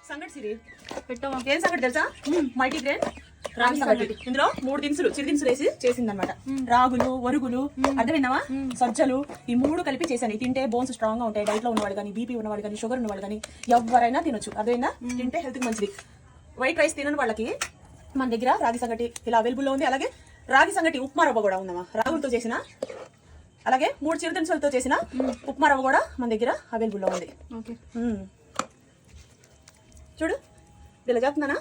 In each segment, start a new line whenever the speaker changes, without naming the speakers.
సంగటి సిరి పెట్టామా? ఏం సంగటి తెలుసా? మల్టీగ్రెయిన్ రాగి సంగటి. ఇందులో 3 దినుసులు చిరు దినుసులు వేసి చేసింది అనమాట. రాగులు, వరుగులు, అర్థమైందామా, సజ్జలు, ఈ 3 కలిపి చేశాను. తింటే బోన్స్ స్ట్రాంగ్ గా ఉంటాయి. డైట్ లో ఉన్నవాళ్ళు కానీ, బీపీ ఉన్నవాళ్ళు కానీ, షుగర్ ఉన్నవాళ్ళు కానీ ఎవరైనా తినొచ్చు. అర్థమైందా? తింటే హెల్త్ కి మంచిది. వైట్ రైస్ తినని వాళ్ళకి మన దగ్గర రాగి సంగటి ఇలా అవైలబుల్ లో ఉంది. అలాగే రాగి సంగటి ఉప్మా రవ్వ కూడా ఉందమ్మా, రాగులతో చేసిన. అలాగే 3 చిరు దినుసులతో చేసిన ఉప్మా రవ్వ కూడా మన దగ్గర అవైలబుల్ లో ఉంది. చూడు ఇలా చెప్తున్నానా?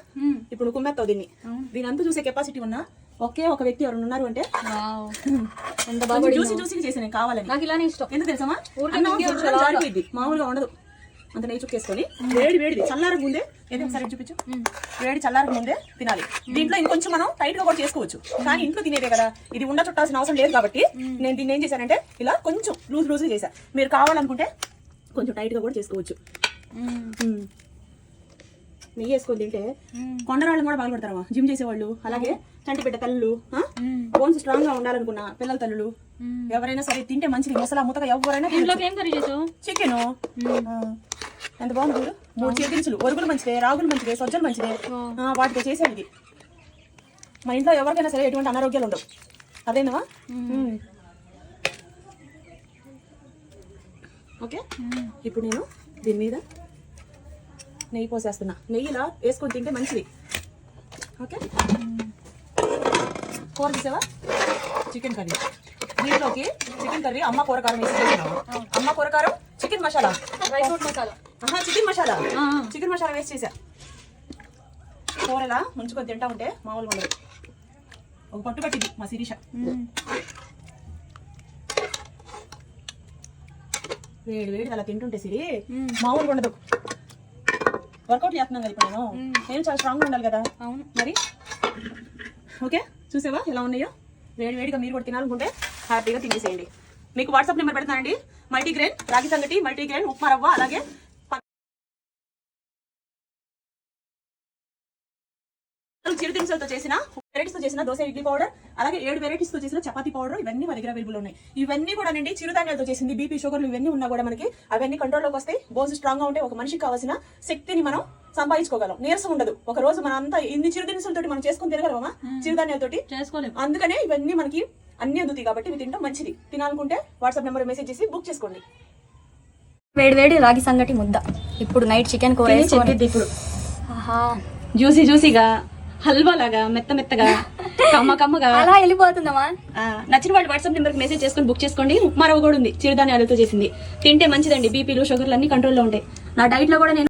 ఇప్పుడు కుమ్మెత్తావు దీన్ని. దీని అంతా చూసే కెపాసిటీ ఉన్నా ఒకే ఒక వ్యక్తి ఎవరు ఉన్నారు అంటే చూసి చూసి చేసాను కావాలని. నాకు ఇలానే ఇష్టం. ఎందుకు తెలుసా? జారిపోయింది, మామూలుగా ఉండదు. అంత నెయ్యి చుక్కేసుకొని వేడిది చల్లారకు ముందే, ఏదో ఒకసారి చూపించు, వేడి చల్లారకు ముందే తినాలి. దీంట్లో ఇంకొంచెం మనం టైట్ గా కూడా చేసుకోవచ్చు, కానీ ఇంట్లో తినేదే కదా, ఇది ఉండ చుట్టాల్సిన అవసరం లేదు. కాబట్టి నేను దీన్ని ఏం చేశానంటే ఇలా కొంచెం లూజ్ చేశాను. మీరు కావాలనుకుంటే కొంచెం టైట్ గా కూడా చేసుకోవచ్చు. నెయ్యి వేసుకొని తింటే కొండరాళ్ళని కూడా బాగుపడతారమ్మా జిమ్ చేసేవాళ్ళు. అలాగే చంటి బిడ్డ తల్లులు, బోన్స్ స్ట్రాంగ్ గా ఉండాలనుకున్న పిల్లల తల్లులు ఎవరైనా సరే తింటే మంచిది. మసాలా ముతగా ఎవరైనా చికెన్ ఎంత బాగుంది చూడు. 3 చిరు దినుసులు, వరుగులు మంచిదే, రాగులు మంచిదే, సజ్జలు మంచిదే, వాటితో చేసేది. మన ఇంట్లో ఎవరికైనా సరే ఎటువంటి అనారోగ్యాలు ఉండవు. అదేనవా? ఓకే, ఇప్పుడు నేను దీని మీద నెయ్యి పోసేస్తున్నా. నెయ్యి ఇలా వేసుకొని తింటే మంచిది. ఓకే, కూర తీసావా? Chicken curry. దీంట్లోకి చికెన్ కర్రీ అమ్మ కూరకారం వేసి చేసినావు. అమ్మ కూరకారం, chicken masala, dry fruit masala, chicken masala వేసి చేసా. కూర ఇలా ముంచుకొని తింటా ఉంటే మామూలుగా ఉండదు. ఒక పట్టు పట్టింది మా శిరీష. వేడి అలా తింటుంటే సిరి మామూలుగా ఉండదు. వర్కౌట్ చేస్తున్నాం కదా ఇప్పుడు నేను చాలా స్ట్రాంగ్ ఉండాలి కదా. అవును మరి. ఓకే, చూసావా ఎలా ఉన్నాయో? వేడిగా మీరు కూడా తినాలనుకుంటే హ్యాపీగా తినేసేయండి. మీకు వాట్సాప్ నెంబర్ పెడతానండి. మల్టీగ్రెయిన్ రాగి సంగటి, మల్టీగ్రెయిన్ ఉప్మా రవ్వ, అలాగే చిరు దినుసులతో చేసిన వెరైటీస్ తో చేసిన దోశ ఇడ్లీ పౌడర్, అలాగే 7 వెరైటీస్ తో చేసిన చపాతీ పౌడర్, ఇవన్నీ మా దగ్గర అవైలబుల్ ఉన్నాయి. ఇవన్నీ కూడా అండి చిరుధాన్యాలతో చేసింది. బీపీ, షుగర్లు ఇవన్నీ ఉన్నా కూడా మనకి అవన్నీ కంట్రోల్లోకి వస్తాయి. బోన్స్ స్ట్రాంగ్ గా ఉంటే ఒక మనిషికి కావాల్సిన శక్తిని మనం సంపాదించుకోగలం. నీరసం ఉండదు. ఒక రోజు మనం అంతా ఇన్ని చిరు దినుసులతో మనం చేసుకుని తినగలమా? చిరుధాన్యాలతోటి చేసుకోలేము. అందుకనే ఇవన్నీ మనకి అన్ని అందుతాయి. కాబట్టి ఇవి తింటాం మంచిది. తినాలనుకుంటే వాట్సాప్ నెంబర్ మెసేజ్ చేసి బుక్ చేసుకోండి.
వేడి రాగి సంగటి ముద్ద. ఇప్పుడు నైట్ చికెన్ కూర
ఇప్పుడు జ్యూసీగా హల్వా లాగా మెత్తగా కమ్మగా
అలా వెళ్ళిపోతుందమ్మా.
నచ్చిన వాళ్ళు వాట్సాప్ నెంబర్ కి మెసేజ్ చేసుకుని బుక్ చేసుకోండి. ఉప్మా రవ్వ కూడా ఉంది, చిరుధాన్యాలతో చేసింది. తింటే మంచిదండి. బీపీలు, షుగర్లు అన్ని కంట్రోల్లో ఉంటాయి. నా డైట్ లో కూడా నేను